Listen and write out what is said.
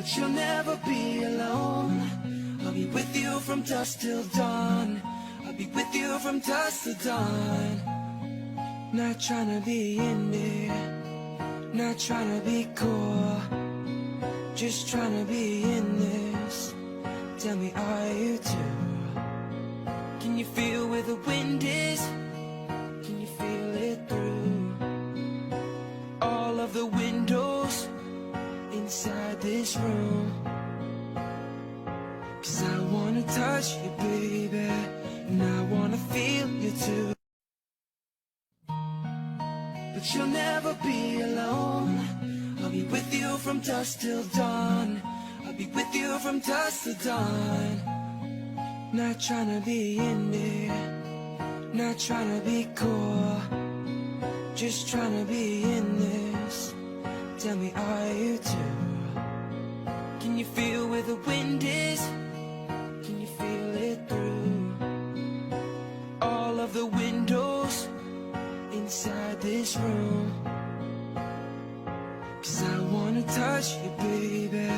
but you'll never be alone. I'll be with you from dusk till dawn. I'll be with you from dusk till dawn. Not trying to be in it, not trying to be cool, just trying to be in this. Tell me, are you too? Can you feel where the wind is? Can you feel it through all of the windows inside this room? 'Cause I wanna touch you, baby, and I wanna feel you too. But you'll never be alone. I'll be with you from dusk till dawn. I'll be with you from dusk till dawn. Not trying to be in it, not trying to be cool, just trying to be in this. Tell me, are you too? Can you feel where the wind is? Can you feel it through all of the windows inside this room? 'Cause I wanna touch you, baby,